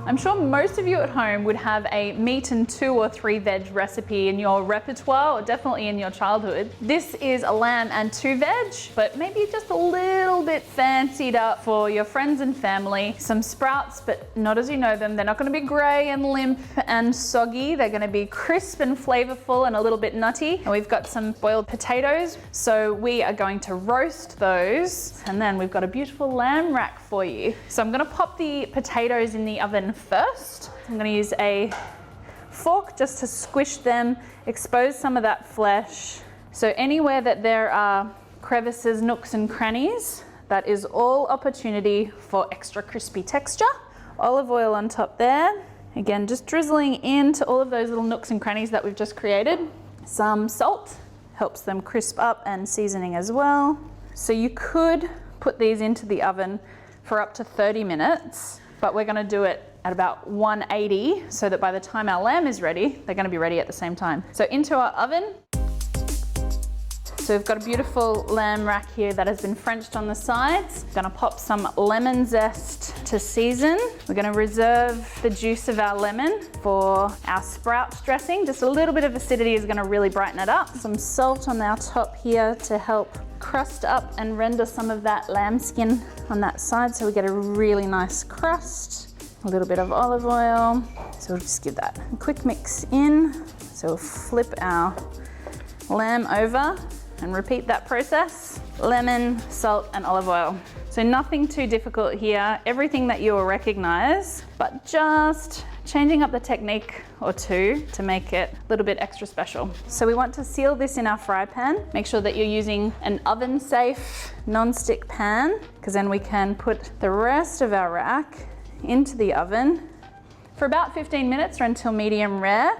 I'm sure most of you at home would have a meat and 2 or 3 veg recipe in your repertoire, or definitely in your childhood. This is a lamb and 2 veg, but maybe just a little bit fancied up for your friends and family. Some sprouts, but not as you know them. They're not going to be grey and limp and soggy. They're going to be crisp and flavourful and a little bit nutty. And we've got some boiled potatoes, so we are going to roast those, and then we've got a beautiful lamb rack for you. So I'm going to pop the potatoes in the oven first. I'm going to use a fork just to squish them, expose some of that flesh. So anywhere that there are crevices, nooks and crannies, that is all opportunity for extra crispy texture. Olive oil on top there. Again, just drizzling into all of those little nooks and crannies that we've just created. Some salt helps them crisp up, and seasoning as well. So you could put these into the oven for up to 30 minutes, but we're going to do it at about 180 so that by the time our lamb is ready, they're going to be ready at the same time. So into our oven. So we've got a beautiful lamb rack here that has been Frenched on the sides. Going to pop some lemon zest to season. We're going to reserve the juice of our lemon for our sprout dressing. Just a little bit of acidity is going to really brighten it up. Some salt on our top here to help crust up and render some of that lamb skin on that side, so we get a really nice crust. A little bit of olive oil. So we'll just give that a quick mix in. So we'll flip our lamb over and repeat that process. Lemon, salt and olive oil. So nothing too difficult here, everything that you will recognize, but just changing up the technique or two to make it a little bit extra special. So we want to seal this in our fry pan. Make sure that you're using an oven safe non-stick pan, because then we can put the rest of our rack into the oven for about 15 minutes or until medium rare.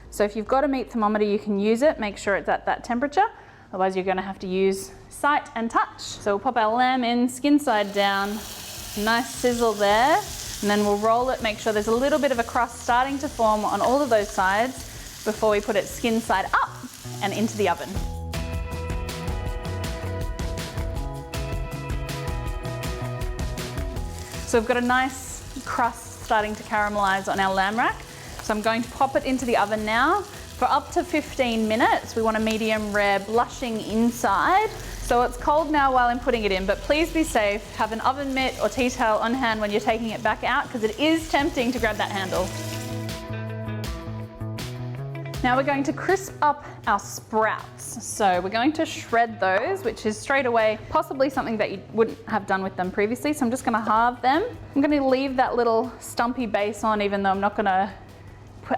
So if you've got a meat thermometer, you can use it. Make sure it's at that temperature. Otherwise you're going to have to use sight and touch. So we'll pop our lamb in, skin side down, nice sizzle there, and then we'll roll it, make sure there's a little bit of a crust starting to form on all of those sides before we put it skin side up and into the oven. So we've got a nice crust starting to caramelize on our lamb rack. So I'm going to pop it into the oven now for up to 15 minutes. We want a medium rare blushing inside. So it's cold now while I'm putting it in, but please be safe. Have an oven mitt or tea towel on hand when you're taking it back out, because it is tempting to grab that handle. Now we're going to crisp up our sprouts. So we're going to shred those, which is straight away possibly something that you wouldn't have done with them previously. So I'm just going to halve them. I'm going to leave that little stumpy base on, even though I'm not going to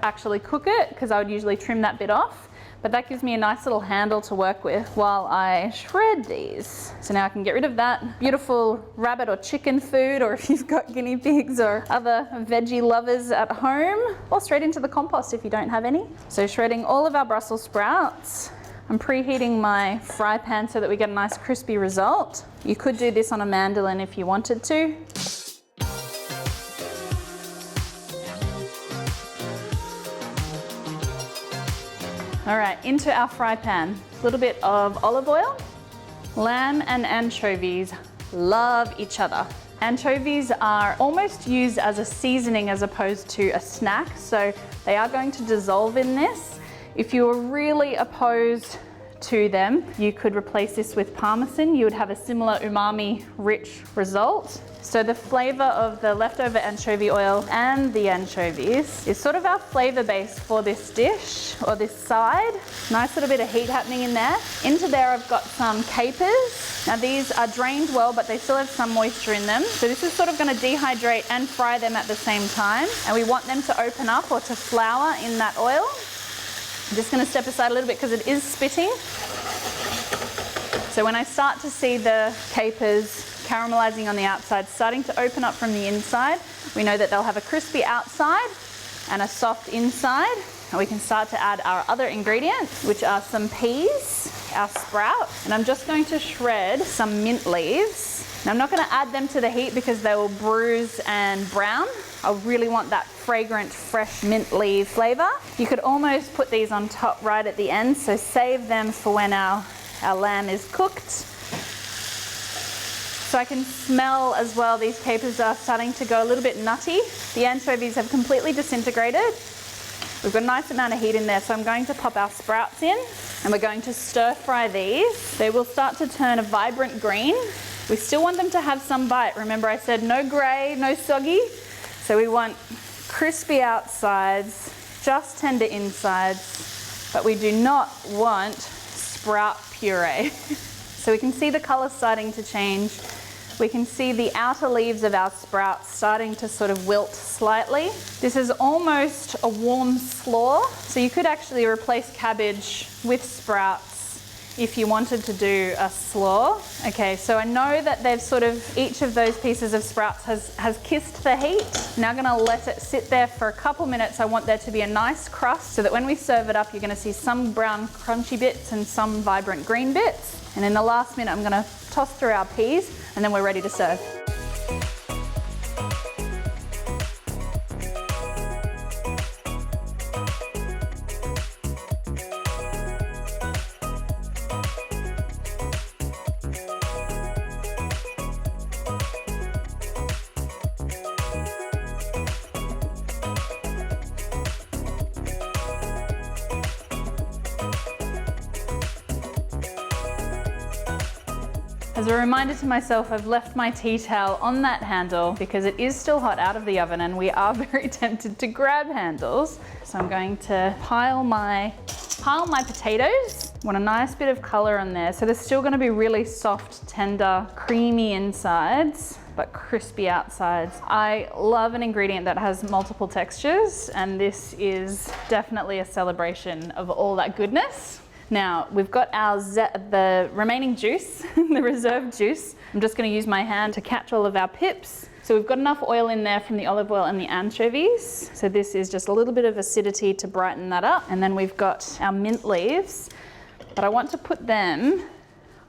actually cook it, because I would usually trim that bit off. But that gives me a nice little handle to work with while I shred these. So now I can get rid of that beautiful rabbit or chicken food, or if you've got guinea pigs or other veggie lovers at home, or straight into the compost if you don't have any. So shredding all of our Brussels sprouts. I'm preheating my fry pan so that we get a nice crispy result. You could do this on a mandolin if you wanted to. All right, into our fry pan. A little bit of olive oil. Lamb and anchovies love each other. Anchovies are almost used as a seasoning as opposed to a snack, so they are going to dissolve in this. If you were really opposed to them, you could replace this with parmesan. You would have a similar umami rich result. So the flavor of the leftover anchovy oil and the anchovies is sort of our flavor base for this dish or this side. Nice little bit of heat happening in there. Into there I've got some capers. Now these are drained well, but they still have some moisture in them. So this is sort of going to dehydrate and fry them at the same time. And we want them to open up or to flour in that oil. I'm just going to step aside a little bit because it is spitting. So when I start to see the capers caramelizing on the outside, starting to open up from the inside, we know that they'll have a crispy outside and a soft inside. And we can start to add our other ingredients, which are some peas, our sprout, and I'm just going to shred some mint leaves. Now I'm not going to add them to the heat because they will bruise and brown. I really want that fragrant, fresh mint leaf flavor. You could almost put these on top right at the end, so save them for when our lamb is cooked. So I can smell as well, these capers are starting to go a little bit nutty. The anchovies have completely disintegrated. We've got a nice amount of heat in there, so I'm going to pop our sprouts in and we're going to stir fry these. They will start to turn a vibrant green. We still want them to have some bite. Remember I said no grey, no soggy. So we want crispy outsides, just tender insides, but we do not want sprout puree. So we can see the colour starting to change. We can see the outer leaves of our sprouts starting to sort of wilt slightly. This is almost a warm slaw, so you could actually replace cabbage with sprouts if you wanted to do a slaw. Okay, so I know that they've sort of, each of those pieces of sprouts has kissed the heat. Now I'm gonna let it sit there for a couple minutes. I want there to be a nice crust so that when we serve it up, you're gonna see some brown crunchy bits and some vibrant green bits. And in the last minute, I'm gonna toss through our peas and then we're ready to serve. As a reminder to myself, I've left my tea towel on that handle because it is still hot out of the oven and we are very tempted to grab handles. So I'm going to pile my potatoes. Want a nice bit of color on there. So they're still gonna be really soft, tender, creamy insides, but crispy outsides. I love an ingredient that has multiple textures, and this is definitely a celebration of all that goodness. Now, we've got the remaining juice, the reserved juice. I'm just gonna use my hand to catch all of our pips. So we've got enough oil in there from the olive oil and the anchovies. So this is just a little bit of acidity to brighten that up. And then we've got our mint leaves, but I want to put them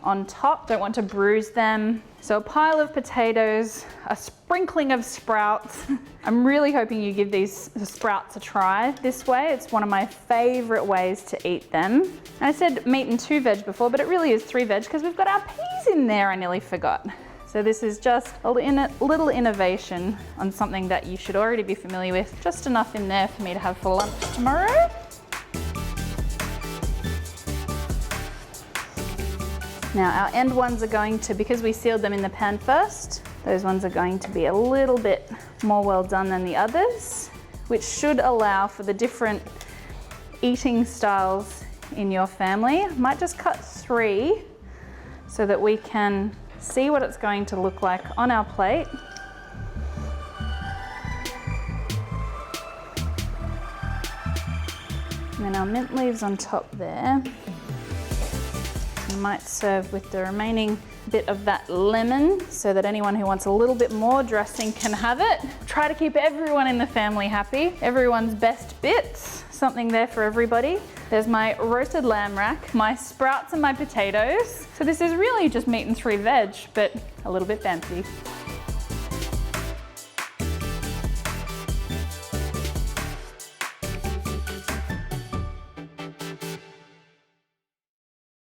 on top, don't want to bruise them. So a pile of potatoes, a sprinkling of sprouts. I'm really hoping you give these sprouts a try this way. It's one of my favorite ways to eat them. And I said meat and 2 veg before, but it really is 3 veg because we've got our peas in there, I nearly forgot. So this is just a little innovation on something that you should already be familiar with. Just enough in there for me to have for lunch tomorrow. Now our end ones are going to, because we sealed them in the pan first, those ones are going to be a little bit more well done than the others, which should allow for the different eating styles in your family. I might just cut 3 so that we can see what it's going to look like on our plate. And then our mint leaves on top there. I might serve with the remaining bit of that lemon so that anyone who wants a little bit more dressing can have it. Try to keep everyone in the family happy. Everyone's best bits, something there for everybody. There's my roasted lamb rack, my sprouts and my potatoes. So this is really just meat and 3 veg, but a little bit fancy.